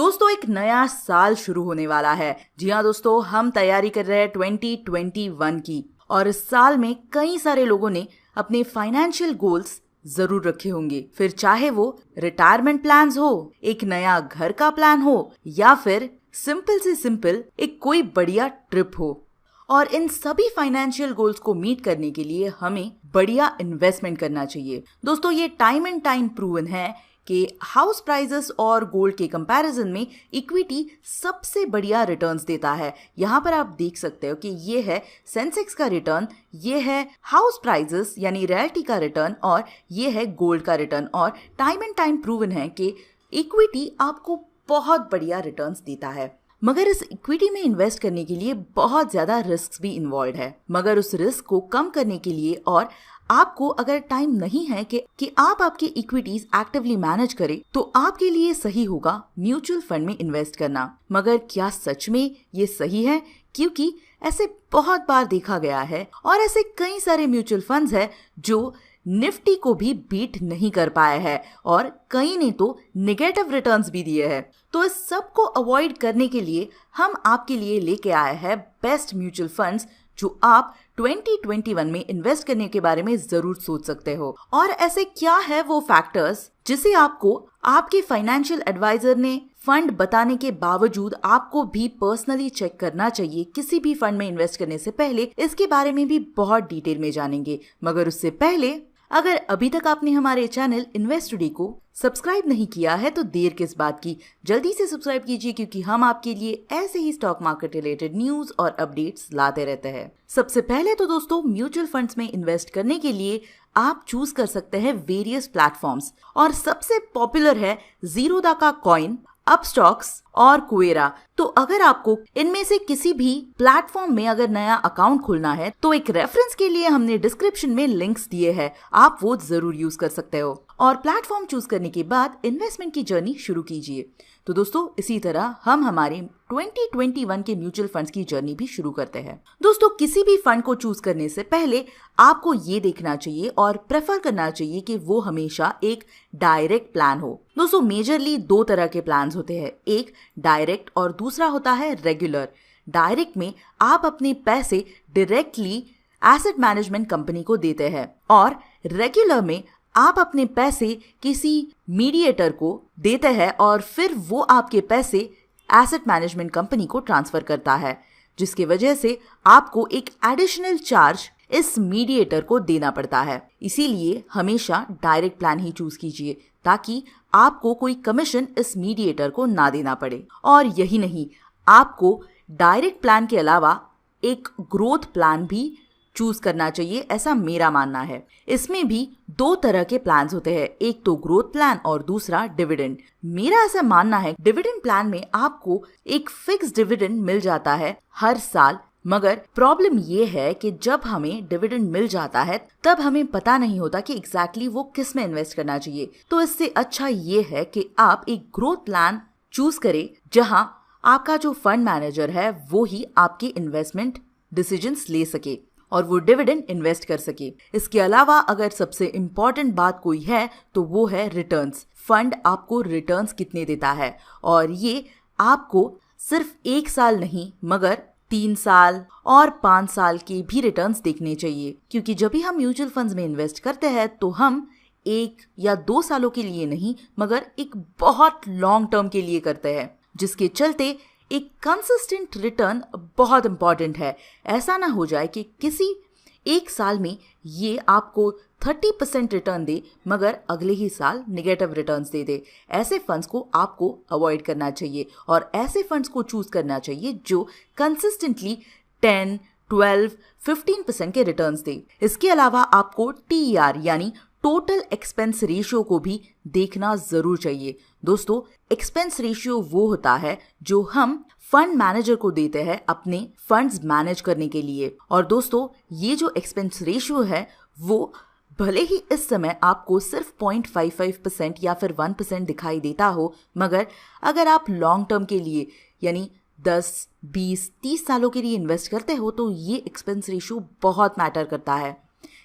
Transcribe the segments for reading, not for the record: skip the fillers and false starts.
दोस्तों एक नया साल शुरू होने वाला है। जी हाँ दोस्तों, हम तैयारी कर रहे हैं 2021 की। और इस साल में कई सारे लोगों ने अपने फाइनेंशियल गोल्स जरूर रखे होंगे। फिर चाहे वो रिटायरमेंट प्लान्स हो, एक नया घर का प्लान हो, या फिर सिंपल से सिंपल एक कोई बढ़िया ट्रिप हो। और इन सभी फाइनेंशियल गोल्स को मीट करने के लिए हमें बढ़िया इन्वेस्टमेंट करना चाहिए। दोस्तों ये टाइम एंड टाइम प्रूवन है कि हाउस प्राइसेस और गोल्ड के कंपैरिजन में इक्विटी सबसे बढ़िया रिटर्न्स देता है। यहाँ पर आप देख सकते हो कि ये है सेंसेक्स का रिटर्न, ये है हाउस प्राइसेस यानी रियल्टी का रिटर्न, और ये है गोल्ड का रिटर्न। और टाइम एंड टाइम प्रूवन है कि इक्विटी आपको बहुत बढ़िया रिटर्न्स देता है। मगर इस इक्विटी में इन्वेस्ट करने के लिए बहुत ज्यादा रिस्क भी इन्वॉल्व है। मगर उस रिस्क को कम करने के लिए और आपको अगर टाइम नहीं है कि आप आपकी इक्विटीज एक्टिवली मैनेज करें, तो आपके लिए सही होगा म्यूचुअल फंड में इन्वेस्ट करना। मगर क्या सच में ये सही है? क्योंकि ऐसे बहुत बार देखा गया है और ऐसे कई सारे म्यूचुअल फंड्स हैं जो निफ्टी को भी बीट नहीं कर पाए हैं और कई ने तो नेगेटिव रिटर्न्स भी दिए हैं। तो इस सब को अवॉइड करने के लिए हम आपके लिए लेके आए हैं बेस्ट म्यूचुअल फंड्स जो आप 2021 में इन्वेस्ट करने के बारे में जरूर सोच सकते हो। और ऐसे क्या है वो फैक्टर्स जिसे आपको आपके फाइनेंशियल एडवाइजर ने फंड बताने के बावजूद आपको भी पर्सनली चेक करना चाहिए किसी भी फंड में इन्वेस्ट करने से पहले। इसके बारे में भी बहुत डिटेल में जानेंगे। मगर उससे पहले अगर अभी तक आपने हमारे चैनल इन्वेस्ट टुडे को सब्सक्राइब नहीं किया है तो देर किस बात की, जल्दी से सब्सक्राइब कीजिए, क्योंकि हम आपके लिए ऐसे ही स्टॉक मार्केट रिलेटेड न्यूज और अपडेट्स लाते रहते हैं। सबसे पहले तो दोस्तों म्यूचुअल फंड्स में इन्वेस्ट करने के लिए आप चूज कर सकते हैं वेरियस प्लेटफॉर्म्स, और सबसे पॉपुलर है ज़ीरोधा का कॉइन, अपस्टॉक्स और कुवेरा। तो अगर आपको इनमें से किसी भी प्लेटफॉर्म में अगर नया अकाउंट खोलना है तो एक रेफरेंस के लिए हमने डिस्क्रिप्शन में लिंक्स दिए हैं, आप वो जरूर यूज कर सकते हो। और प्लेटफॉर्म चूज करने के बाद इन्वेस्टमेंट की जर्नी शुरू कीजिए। तो दोस्तों इसी तरह हम हमारे 2021 के म्यूचुअल फंड्स की जर्नी भी शुरू करते हैं। दोस्तों किसी भी फंड को चूज करने से पहले आपको ये देखना चाहिए और प्रेफर करना चाहिए कि वो हमेशा एक डायरेक्ट प्लान हो। दोस्तों मेजरली दो तरह के प्लान्स होते हैं, एक डायरेक्ट और दूसरा होता है रेगुलर। डायरेक्ट में आप अपने पैसे डायरेक्टली एसेट मैनेजमेंट कंपनी को देते हैं, और रेगुलर में आप अपने पैसे किसी मीडिएटर को देते हैं और फिर वो आपके पैसे एसेट मैनेजमेंट कंपनी को ट्रांसफर करता है, जिसकी वजह से आपको एक एडिशनल चार्ज इस मीडिएटर को देना पड़ता है। इसीलिए हमेशा डायरेक्ट प्लान ही चूज कीजिए ताकि आपको कोई कमीशन इस मीडिएटर को ना देना पड़े। और यही नहीं, आपको डायरेक्ट प्लान के अलावा एक ग्रोथ प्लान भी चूज करना चाहिए, ऐसा मेरा मानना है। इसमें भी दो तरह के प्लान्स होते हैं, एक तो ग्रोथ प्लान और दूसरा डिविडेंड। मेरा ऐसा मानना है डिविडेंड प्लान में आपको एक फिक्स डिविडेंड मिल जाता है हर साल। मगर प्रॉब्लम ये है कि जब हमें डिविडेंड मिल जाता है तब हमें पता नहीं होता कि एग्जैक्टली वो किस में इन्वेस्ट करना चाहिए। तो इससे अच्छा ये है कि आप एक ग्रोथ प्लान चूज करें जहां आपका जो फंड मैनेजर है वो ही आपके इन्वेस्टमेंट डिसीजंस ले सके और वो डिविडेंड इन्वेस्ट कर सके। इसके अलावा अगर सबसे इम्पॉर्टेंट बात कोई है तो वो है रिटर्न्स। फंड आपको रिटर्न्स कितने देता है, और ये आपको सिर्फ एक साल नहीं मगर 3 साल और 5 साल के भी रिटर्न्स देखने चाहिए। क्योंकि जब भी हम म्यूचुअल फंड्स में इन्वेस्ट करते हैं तो हम 1 या 2 सालों के लिए नहीं मगर एक बहुत लॉन्ग टर्म के लिए करते हैं, जिसके चलते एक कंसिस्टेंट रिटर्न बहुत इंपॉर्टेंट है। ऐसा ना हो जाए कि किसी एक साल में ये आपको 30% रिटर्न दे मगर अगले ही साल नेगेटिव रिटर्न्स दे दे। ऐसे फंड्स को आपको अवॉइड करना चाहिए और ऐसे फंड्स को चूज करना चाहिए जो कंसिस्टेंटली 10, 12, 15% के रिटर्न्स दे। इसके अलावा आपको TER यानी टोटल एक्सपेंस रेशियो को भी देखना जरूर चाहिए। दोस्तों एक्सपेंस रेशियो वो होता है जो हम फंड मैनेजर को देते हैं अपने फंड्स मैनेज करने के लिए। और दोस्तों ये जो एक्सपेंस रेशियो है वो भले ही इस समय आपको सिर्फ 0.55% या फिर 1% दिखाई देता हो, मगर अगर आप लॉन्ग टर्म के लिए यानी 10, 20, 30 सालों के लिए इन्वेस्ट करते हो तो ये एक्सपेंस रेशियो बहुत मैटर करता है।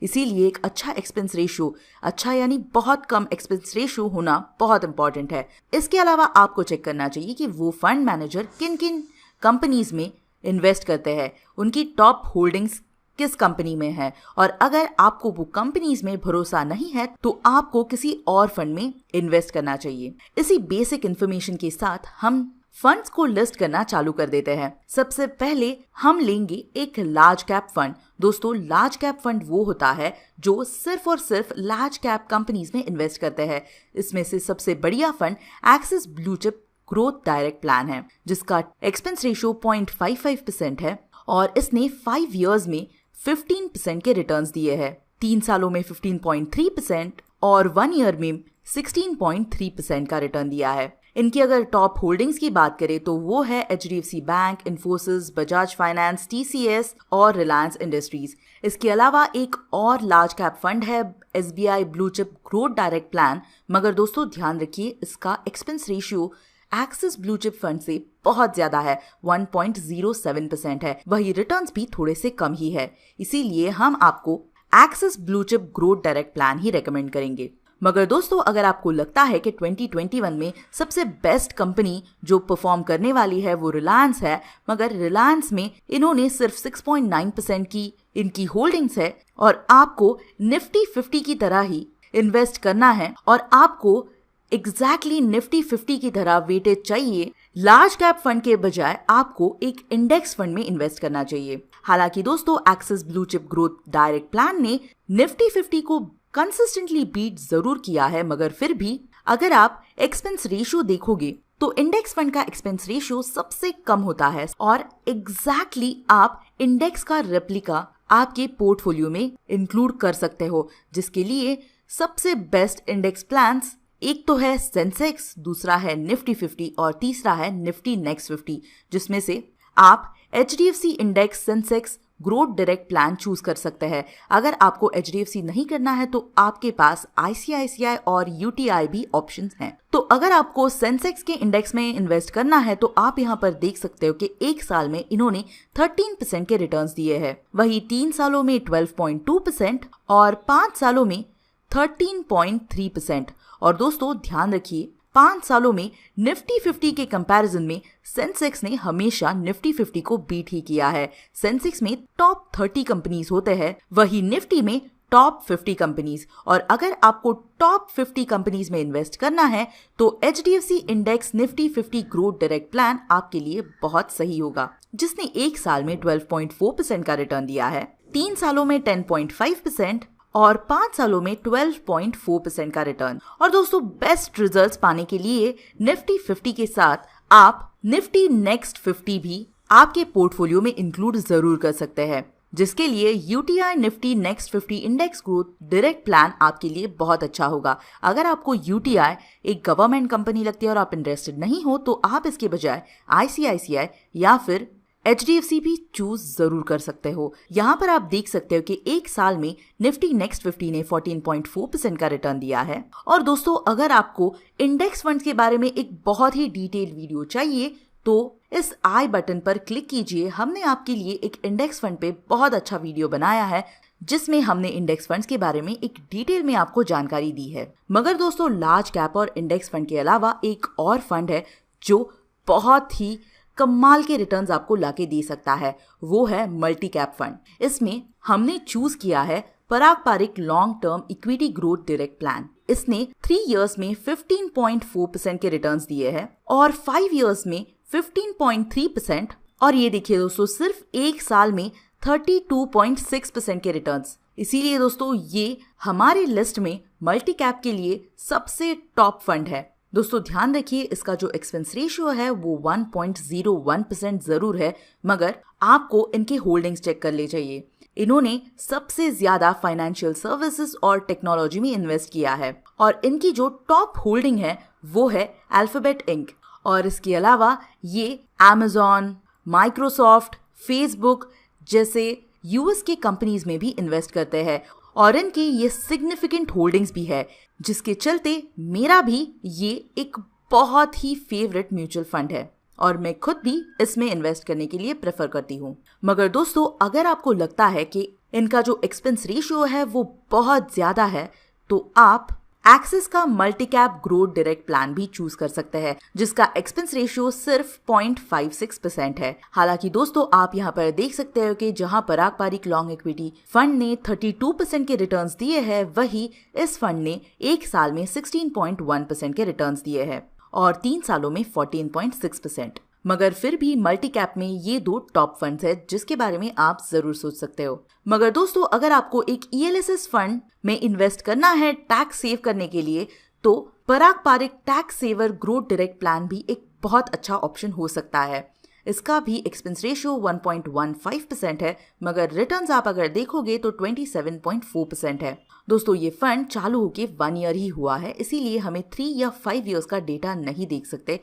इसीलिए एक अच्छा एक्सपेंस रेशियो, अच्छा यानी बहुत कम एक्सपेंस रेशियो होना बहुत इंपॉर्टेंट है। इसके अलावा आपको चेक करना चाहिए कि वो फंड मैनेजर किन किन कंपनीज में इन्वेस्ट करते हैं, उनकी टॉप होल्डिंग्स किस कंपनी में है, और अगर आपको वो कंपनीज में भरोसा नहीं है तो आपको किसी और फंड में इन्वेस्ट करना चाहिए। इसी बेसिक इन्फॉर्मेशन के साथ हम फंड्स को लिस्ट करना चालू कर देते हैं। सबसे पहले हम लेंगे एक लार्ज कैप फंड। दोस्तों, लार्ज कैप फंड वो होता है जो सिर्फ और सिर्फ लार्ज कैप कंपनीज में इन्वेस्ट करते हैं। इसमें से सबसे बढ़िया fund axis blue chip growth direct plan है, जिसका एक्सपेंस रेशियो 0.55% है और इसने 5 इयर्स में 15% के रिटर्न्स दिए हैं। 3 सालों में 15.3% और 1 ईयर में 16.3% का रिटर्न दिया है। इनकी अगर टॉप होल्डिंग्स की बात करें तो वो है HDFC bank, Infosys, Bajaj finance, TCS और रिलायंस इंडस्ट्रीज। इसके अलावा एक और लार्ज कैप फंड है SBI blue chip growth direct plan, मगर दोस्तों ध्यान रखिए इसका expense ratio axis blue chip fund से बहुत ज्यादा है, 1.07% है। वही रिटर्न्स भी थोड़े से कम ही है, इसीलिए हम आपको Axis blue chip growth direct plan ही रेकमेंड करेंगे। मगर दोस्तों, अगर आपको लगता है कि 2021 में सबसे बेस्ट कंपनी जो परफॉर्म करने वाली है वो रिलायंस है, मगर रिलायंस में इन्होंने सिर्फ 6.9% की इनकी होल्डिंग्स है और आपको निफ्टी 50 की तरह ही इन्वेस्ट करना है और आपको एग्जैक्टली निफ्टी 50 की तरह वेटेज चाहिए, लार्ज कैप फंड के बजाय आपको एक इंडेक्स फंड में इन्वेस्ट करना चाहिए। हालांकि दोस्तों, axis blue chip growth direct plan ने निफ्टी 50 को कंसिस्टेंटली बीट जरूर किया है, मगर फिर भी अगर आप एक्सपेंस रेशियो देखोगे तो इंडेक्स फंड का एक्सपेंस रेशियो सबसे कम होता है और एग्जैक्टली आप इंडेक्स का रेप्लिका आपके पोर्टफोलियो में इंक्लूड कर सकते हो, जिसके लिए सबसे बेस्ट इंडेक्स प्लान्स एक तो है सेंसेक्स, दूसरा है निफ्टी 50 और तीसरा है निफ्टी नेक्स्ट 50, जिसमें से आप HDFC index Sensex growth direct plan choose कर सकते हैं। अगर आपको HDFC नहीं करना है तो आपके पास ICICI और UTI भी ऑप्शंस हैं। तो अगर आपको सेंसेक्स के इंडेक्स में इन्वेस्ट करना है तो आप यहाँ पर देख सकते हो कि 1 साल में इन्होंने 13% के रिटर्न्स दिए हैं, वही 3 सालों में 12.2% और 5 सालों में 13.3%। और दोस्तों ध्यान रखिए, 5 सालों में निफ्टी 50 के कंपैरिजन में सेंसेक्स ने हमेशा निफ्टी 50 को बीट ही किया है। सेंसेक्स में टॉप 30 कंपनीज होते हैं, वही निफ्टी में टॉप 50 कंपनीज। और अगर आपको टॉप 50 कंपनीज में इन्वेस्ट करना है तो HDFC index Nifty 50 growth direct plan आपके लिए बहुत सही होगा, जिसने 1 साल में 12.4% का रिटर्न दिया है, 3 सालों में 10.5% और 5 सालों में 12.4% का रिटर्न। और दोस्तों, बेस्ट रिजल्ट्स पाने के लिए निफ्टी 50 के साथ आप निफ्टी नेक्स्ट 50 भी आपके पोर्टफोलियो में इंक्लूड जरूर कर सकते हैं, जिसके लिए UTI Nifty next 50 index growth direct plan आपके लिए बहुत अच्छा होगा। अगर आपको UTI एक गवर्नमेंट कंपनी लगती है और आप इंटरेस्टेड नहीं हो तो आप इसके बजाय ICICI या फिर HDFC भी चूज जरूर कर सकते हो। यहाँ पर आप देख सकते हो कि 1 साल में निफ्टी नेक्स्ट 50 ने 14.4% का रिटर्न दिया है। और दोस्तों, अगर आपको इंडेक्स फंड्स के बारे में एक बहुत ही डिटेल वीडियो चाहिए तो इस आई बटन पर क्लिक कीजिए। हमने आपके लिए एक इंडेक्स फंड पे बहुत अच्छा वीडियो बनाया है, जिसमें हमने इंडेक्स फंड्स के बारे में एक डिटेल में आपको जानकारी दी है। मगर दोस्तों, लार्ज कैप और इंडेक्स फंड के अलावा एक और फंड है जो बहुत ही कमाल के रिटर्न्स आपको लाके दे सकता है, वो है मल्टी कैप फंड। इसमें हमने चूज किया है Parag Parikh long term equity growth direct plan. इसने 3 इयर्स में 15.4% के रिटर्न्स दिए हैं और 5 इयर्स में 15.3%। और ये देखिए दोस्तों, सिर्फ 1 साल में 32.6% के रिटर्न्स। इसीलिए दोस्तों, ये हमारी लिस्ट में मल्टी कैप के लिए सबसे टॉप फंड है। दोस्तों ध्यान रखिए, इसका जो एक्सपेंस रेशियो है वो 1.01% जरूर है, मगर आपको इनके होल्डिंग्स चेक कर ले चाहिए। इन्होंने सबसे ज्यादा फाइनेंशियल सर्विसेज और टेक्नोलॉजी में इन्वेस्ट किया है और इनकी जो टॉप होल्डिंग है वो है अल्फाबेट इंक। और इसके अलावा ये Amazon, माइक्रोसॉफ्ट, फेसबुक जैसे US के कंपनीज में भी इन्वेस्ट करते हैं और इनकी ये सिग्निफिकेंट होल्डिंग्स भी है, जिसके चलते मेरा भी ये एक बहुत ही फेवरेट म्यूचुअल फंड है और मैं खुद भी इसमें इन्वेस्ट करने के लिए प्रेफर करती हूँ। मगर दोस्तों, अगर आपको लगता है कि इनका जो एक्सपेंस रेशियो है वो बहुत ज्यादा है, तो आप एक्सिस का multi cap growth direct plan भी चूज कर सकते हैं, जिसका एक्सपेंस रेशियो सिर्फ 0.56% है। हालांकि दोस्तों आप यहाँ पर देख सकते हो कि जहां पराग पारिक लॉन्ग इक्विटी फंड ने 32% के रिटर्न्स दिए हैं, वही इस फंड ने एक साल में 16.1% के रिटर्न्स दिए हैं और 3 सालों में 14.6%। मगर फिर भी मल्टी कैप में ये दो टॉप फंड्स है जिसके बारे में आप जरूर सोच सकते हो। मगर दोस्तों अगर आपको एक ELSS फंड में इन्वेस्ट करना है टैक्स सेव करने के लिए, तो Parag Parikh tax saver growth direct plan भी एक बहुत अच्छा ऑप्शन हो सकता है। इसका भी एक्सपेंस रेशियो 1.15% है, मगर रिटर्न्स आप अगर देखोगे तो 27.4% है। दोस्तों ये फंड चालू होके 1 ईयर ही हुआ है, इसीलिए हमें 3 या 5 ईयर्स का डेटा नहीं देख सकते,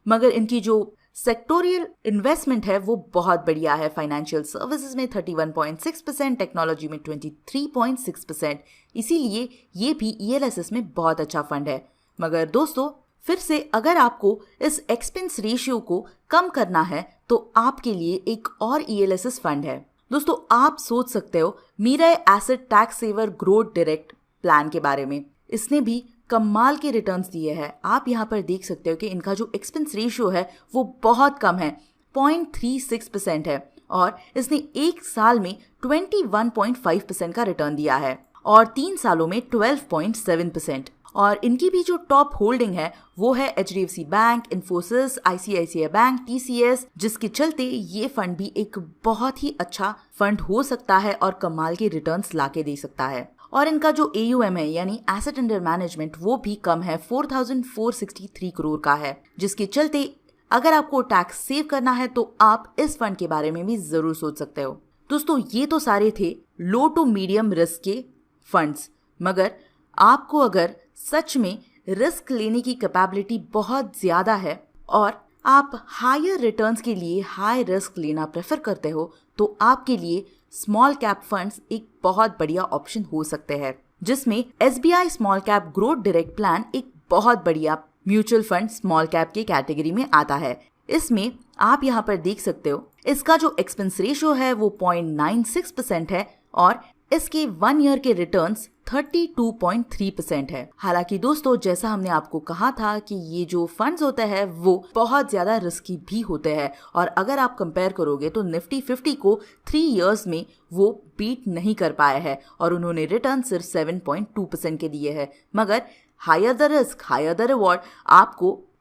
मगर इनकी जो सेक्टोरियल इन्वेस्टमेंट है वो बहुत बढ़िया है। फाइनेंशियल सर्विसेज में 31.6%, टेक्नोलॉजी में 23.6%, इसीलिए ये भी ELSS में बहुत अच्छा फंड है। मगर दोस्तों फिर से अगर आपको इस एक्सपेंस रेशियो को कम करना है तो आपके लिए एक और ELSS फंड है। दोस्तों आप सोच सकते हो Mirae asset tax saver growth direct plan के बारे में। इसने भी कमाल के रिटर्न्स दिए हैं। आप यहाँ पर देख सकते हो कि इनका जो एक्सपेंस रेशियो है वो बहुत कम है, 0.36% है और इसने एक साल में 21.5% का रिटर्न दिया है और 3 सालों में 12.7%। और इनकी भी जो टॉप होल्डिंग है वो है HDFC bank, Infosys, ICICI bank, TCS, जिसके चलते ये फंड भी एक बहुत ही अच्छा फंड हो सकता है और कमाल के रिटर्न्स लाके दे सकता है। और इनका जो AUM है यानी एसेट अंडर मैनेजमेंट वो भी कम है, 4,463 करोड़ का है, जिसके चलते अगर आपको टैक्स सेव करना है तो आप इस फंड के बारे में भी जरूर सोच सकते हो। दोस्तों ये तो सारे थे लो टू मीडियम रिस्क के फंड्स, मगर आपको अगर सच में रिस्क लेने की कैपेबिलिटी बहुत ज्यादा है और आप हायर रिटर्न्स के लिए हाई रिस्क लेना प्रेफर करते हो, तो आपके लिए स्मॉल कैप फंड्स एक बहुत बढ़िया ऑप्शन हो सकते हैं, जिसमें SBI small cap growth direct plan एक बहुत बढ़िया म्यूचुअल फंड स्मॉल कैप की कैटेगरी में आता है। इसमें आप यहाँ पर देख सकते हो इसका जो एक्सपेंस रेशियो है वो 0.96% है और इसके 1 ईयर के रिटर्न्स 32.3% है। हालांकि दोस्तों जैसा हमने आपको कहा था कि ये जो फंड्स होते हैं वो बहुत ज्यादा रिस्की भी होते हैं और अगर आप कंपेयर करोगे तो निफ्टी 50 को 3 इयर्स में वो बीट नहीं कर पाए हैं और उन्होंने रिटर्न सिर्फ 7.2% के दिए हैं। मगर higher the risk higher the reward,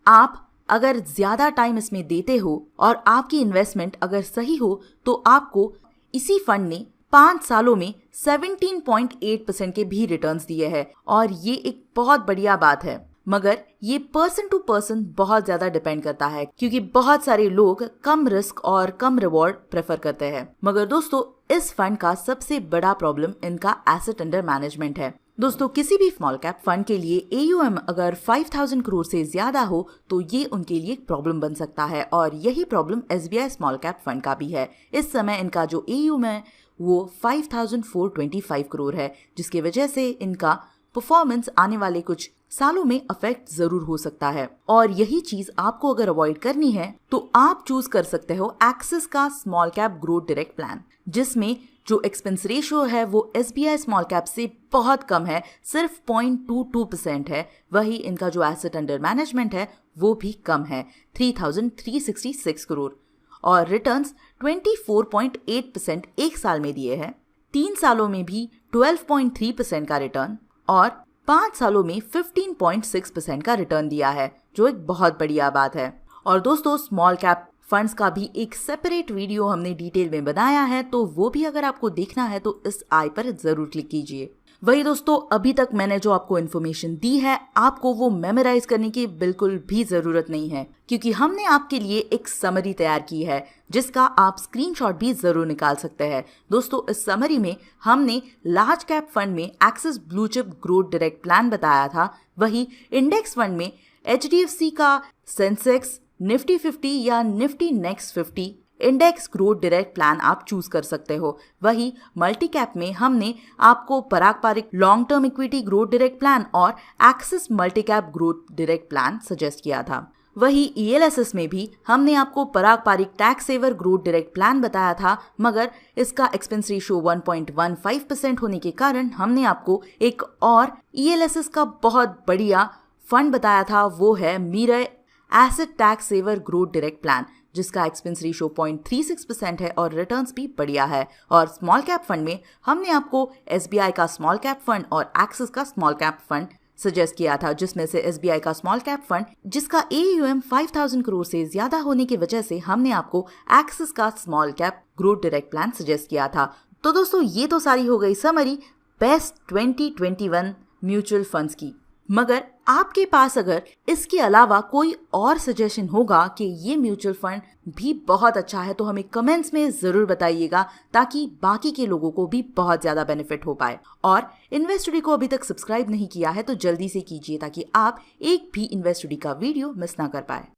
आप अगर ज्यादा टाइम इसमें देते हो और आपकी इन्वेस्टमेंट अगर सही हो तो आपको इसी फंड ने 5 सालों में 17.8% के भी रिटर्न्स दिए हैं और ये एक बहुत बढ़िया बात है। मगर ये पर्सन टू पर्सन बहुत ज्यादा डिपेंड करता है, क्योंकि बहुत सारे लोग कम रिस्क और कम रिवॉर्ड प्रेफर करते हैं। मगर दोस्तों इस फंड का सबसे बड़ा प्रॉब्लम इनका एसेट अंडर मैनेजमेंट है। दोस्तों किसी भी स्मॉल कैप फंड के लिए AUM अगर 5,000 करोड़ से ज्यादा हो तो ये उनके लिए एक प्रॉब्लम बन सकता है और यही problem SBI small cap fund का भी है। इस समय इनका जो AUM है वो 5,425 करोड़ है, जिसकी वजह से इनका परफॉर्मेंस आने वाले कुछ सालों में अफेक्ट जरूर हो सकता है। और यही चीज आपको अगर अवॉइड करनी है तो आप चूज कर सकते हो एक्सिस का small cap growth direct plan, जिसमें जो एक्सपेंस रेशियो है वो SBI स्मॉल कैप से बहुत कम है, सिर्फ 0.22% है। वही इनका जो एसेट अंडर मैनेजमेंट है वो भी कम है, 3,366 करोड़ और रिटर्न्स 24.8% एक साल में दिए हैं, 3 सालों में भी 12.3% का रिटर्न और 5 सालों में 15.6% का रिटर्न दिया है, जो एक बहुत बढ़िया बात है। और दोस्तों स्मॉल कैप फंड्स का भी एक सेपरेट वीडियो हमने डिटेल में बनाया है, तो वो भी अगर आपको देखना है तो इस आई पर जरूर क्लिक कीजिए। वही दोस्तों अभी तक मैंने जो आपको इन्फॉर्मेशन दी है आपको वो मेमोराइज करने की बिल्कुल भी जरूरत नहीं है, क्योंकि हमने आपके लिए एक समरी तैयार की है जिसका आप स्क्रीनशॉट भी जरूर निकाल सकते हैं। दोस्तों इस समरी में हमने लार्ज कैप फंड में Axis blue chip growth direct plan बताया था, वही इंडेक्स फंड में HDFC का सेंसेक्स, निफ्टी 50 या Nifty next 50 index growth direct plan आप चूज कर सकते हो। वही मल्टी कैप में हमने आपको Parag Parikh long term equity growth direct plan और Axis multi cap growth direct plan suggest किया था। वही ELSS में भी हमने आपको Parag Parikh tax saver growth direct plan बताया था, मगर इसका एक्सपेंस रेशियो 1.15% होने के कारण हमने आपको एक और ELSS का बहुत बढ़िया फंड बताया था, वो है Mirae Asset tax saver growth direct plan, जिसका एक्सपेंस रेशियो 0.36% है और रिटर्न्स भी बढ़िया है। और स्मॉल कैप फंड में हमने आपको SBI का स्मॉल कैप फंड और एक्सिस का स्मॉल कैप फंड सजेस्ट किया था, जिसमें से SBI का स्मॉल कैप फंड जिसका AUM 5000 करोड़ से ज्यादा होने की वजह से हमने आपको एक्सिस का small cap growth direct plan suggest किया था। तो दोस्तों ये तो सारी हो गई समरी बेस्ट 2021 म्यूचुअल फंड्स की, मगर आपके पास अगर इसके अलावा कोई और सजेशन होगा कि ये म्यूचुअल फंड भी बहुत अच्छा है तो हमें कमेंट्स में जरूर बताइएगा, ताकि बाकी के लोगों को भी बहुत ज्यादा बेनिफिट हो पाए। और इन्वेस्टडी को अभी तक सब्सक्राइब नहीं किया है तो जल्दी से कीजिए, ताकि आप एक भी इन्वेस्टडी का वीडियो मिस ना कर पाए।